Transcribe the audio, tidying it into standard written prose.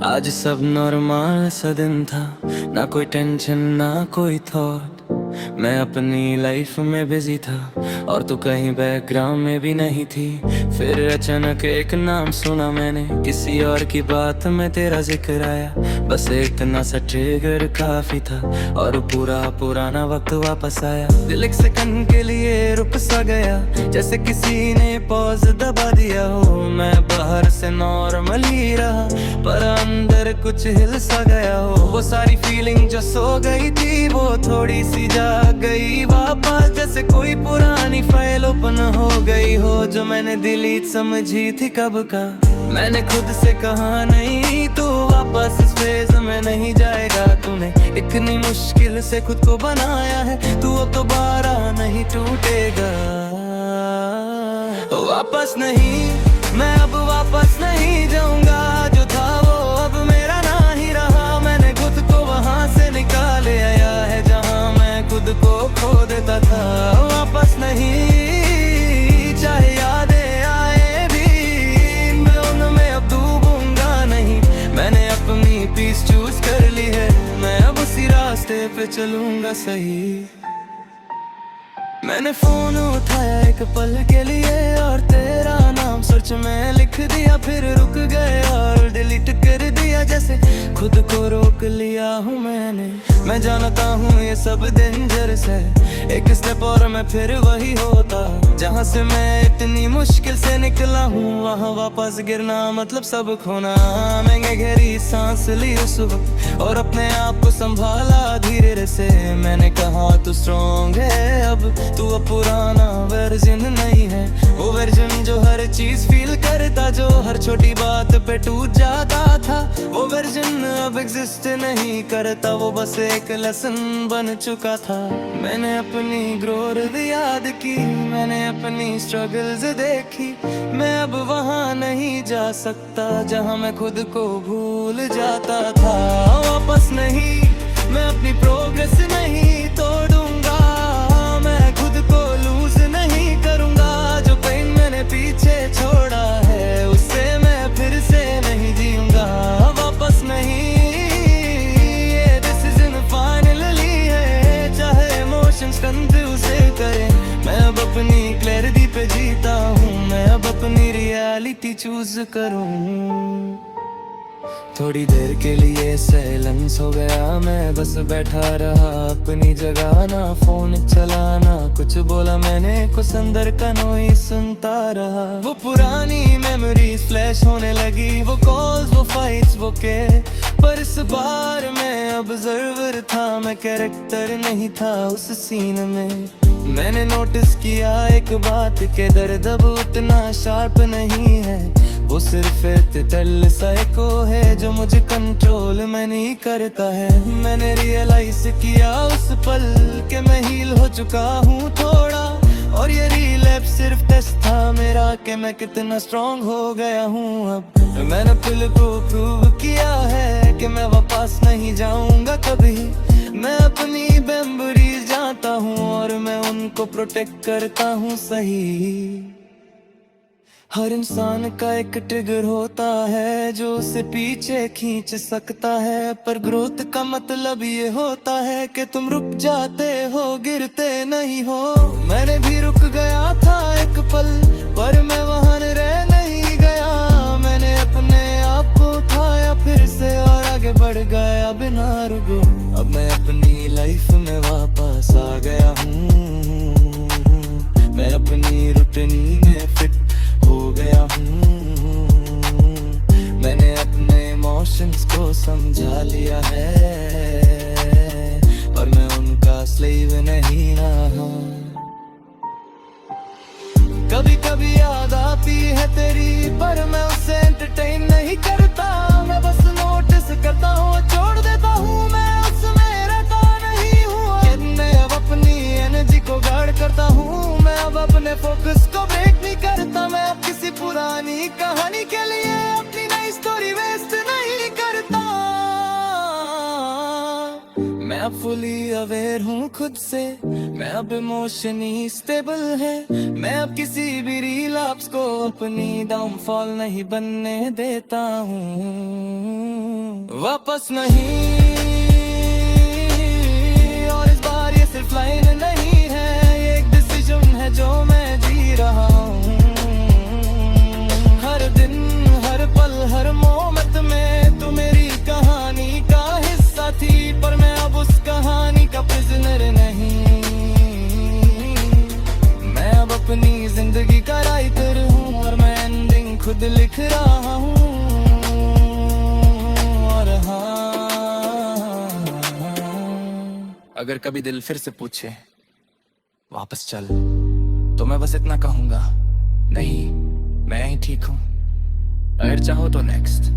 आज सब नॉर्मल सा दिन था, ना कोई टेंशन ना कोई थॉट। मैं अपनी लाइफ में बिजी था और तू कहीं बैकग्राउंड में भी नहीं थी। फिर अचानक एक नाम सुना मैंने, किसी और की बात में तेरा जिक्र आया। बस इतना सा ट्रिगर काफी था और पूरा पुराना वक्त वापस आया। दिल एक सेकंड के लिए रुक सा गया, जैसे किसी ने पॉज दबा दिया हो। मैं बाहर से नॉर्मल ही रहा पर अंदर कुछ हिल सा गया हो। वो सारी फीलिंग जो सो गई थी वो थोड़ी सी जाग गई वापस, जैसे कोई पुरानी फाइल ओपन हो गई हो जो मैंने डिलीट समझी थी कब का। मैंने खुद से कहा नहीं तू वापस इस फेज में नहीं जाएगा। तूने इतनी मुश्किल से खुद को बनाया है, तू अब दोबारा नहीं टूटेगा। वापस नहीं, मैं अब वापस नहीं जाऊंगा। जो था वो अब मेरा ना ही रहा। मैंने खुद को वहां से निकाल आया है जहां मैं खुद को खो देता था। वापस नहीं, चाहे यादें आए भी, मैं उनमें अब डूबूंगा नहीं। मैंने अपनी पीस चूज कर ली है, मैं अब उसी रास्ते पे चलूंगा सही। मैंने फोन उठाया एक पल के लिए और तेरा नाम सर्च में लिख दिया। फिर रुक गए और डिलीट कर दिया, जैसे खुद को रोक लिया हूँ मैंने। मैं जानता हूँ ये सब डेंजरस है, एक स्टेप और मैं फिर वही होता जहाँ से मैं इतनी मुश्किल से निकला हूँ। वहाँ वापस गिरना मतलब सब खोना। मैंने गहरी सांस ली उस वक्त और अपने आप को संभाला धीरे से। मैंने कहा तू स्ट्रॉन्ग है अब, तू अब पुराना वर्जन नहीं है। वो वर्जन जो हर चीज फील करता, जो हर छोटी बात पे टूट जाता था। वो वर्जन अब एग्जिस्ट नहीं करता, वो बस एक लेसन बन चुका था। मैंने अपनी ग्रोथ याद की, मैंने अपनी स्ट्रगल्स देखी। मैं अब वहां नहीं जा सकता जहां मैं खुद को भूल जाता था। वापस नहीं, मैं अपनी प्रोग्रेस नहीं तोड़ूंगा। मैं खुद को लूज नहीं करूंगा। जो पेन मैंने पीछे छोड़ा है उससे मैं फिर से नहीं जीऊंगा। वापस नहीं, ये डिसीजन फाइनली है। चाहे इमोशंस कंफ्यूज करें, मैं अब अपनी क्लैरिटी पे जीता हूँ। मैं अब अपनी रियलिटी चूज करूँ। थोड़ी देर के लिए साइलेंस हो गया, मैं बस बैठा रहा अपनी जगह। ना फोन चलाना कुछ बोला मैंने, कुछ अंदर का नॉइज़ सुनता रहा। वो पुरानी मेमोरीज फ्लैश होने लगी, वो कॉल्स वो फाइट्स वो के। पर इस बार मैं ऑब्जर्वर था, मैं कैरेक्टर नहीं था उस सीन में। मैंने नोटिस किया एक बात के दर्द अब उतना शार्प नहीं है। वो सिर्फ एक टल सा एको है जो मुझे कंट्रोल में नहीं करता है। मैंने रियलाइज किया उस पल के मैं हील हो चुका हूँ थोड़ा। और ये रिलैप्स सिर्फ टेस्ट था मेरा कि मैं कितना स्ट्रांग हो गया हूँ अब। मैंने दिल को प्रूव किया है कि मैं वापस नहीं जाऊंगा कभी। मैं अपनी मेमोरीज जानता हूँ और मैं उनको प्रोटेक्ट करता हूँ सही। हर इंसान का एक ट्रिगर होता है जो उसे पीछे खींच सकता है। पर ग्रोथ का मतलब ये होता है कि तुम रुक जाते हो, गिरते नहीं हो। मैंने भी रुक गया था एक पल, पर मैं वहां रह नहीं गया। मैंने अपने आप को उठाया फिर से और आगे बढ़ गया बिना रुके। अब मैं अपनी लाइफ में वापस आ गया हूँ। मैं अपनी रूटीन में फिट हो गया हूँ। मैंने अपने इमोशंस को समझा लिया है और मैं उनका स्लेव नहीं रहा। कभी कभी याद आती है तेरी, पर मैं उसे एंटरटेन नहीं करता। मैं बस नोटिस करता हूँ, छोड़ देता हूँ, मैं उसमें रहता नहीं हूँ। मैं अब अपनी एनर्जी को गार्ड करता हूँ। मैं अब अपने फोकस को ब्रेक नहीं करता। मैं अब किसी पुरानी कहानी के लिए अपनी नई स्टोरी वेस्ट नहीं करता। मैं अब फुली अवेयर हूँ खुद से, मैं अब इमोशनली स्टेबल है। मैं अब किसी भी रिलैप्स को अपनी डाउनफॉल नहीं बनने देता हूँ। वापस नहीं, और इस बार ये सिर्फ लाइन नहीं है, ये एक डिसीजन है जो मैं जी रहा हूँ। हर दिन, हर पल, हर मोमेंट में तू मेरी कहानी का हिस्सा थी, पर मैं अब उस कहानी का प्रिजनर नहीं। मैं अब अपनी जिंदगी का राइटर हूँ, और मैं एंडिंग खुद लिख रहा हूँ। और हाँ, अगर कभी दिल फिर से पूछे वापस चल, तो मैं बस इतना कहूँगा, नहीं मैं ही ठीक हूँ, अगर चाहो तो नेक्स्ट।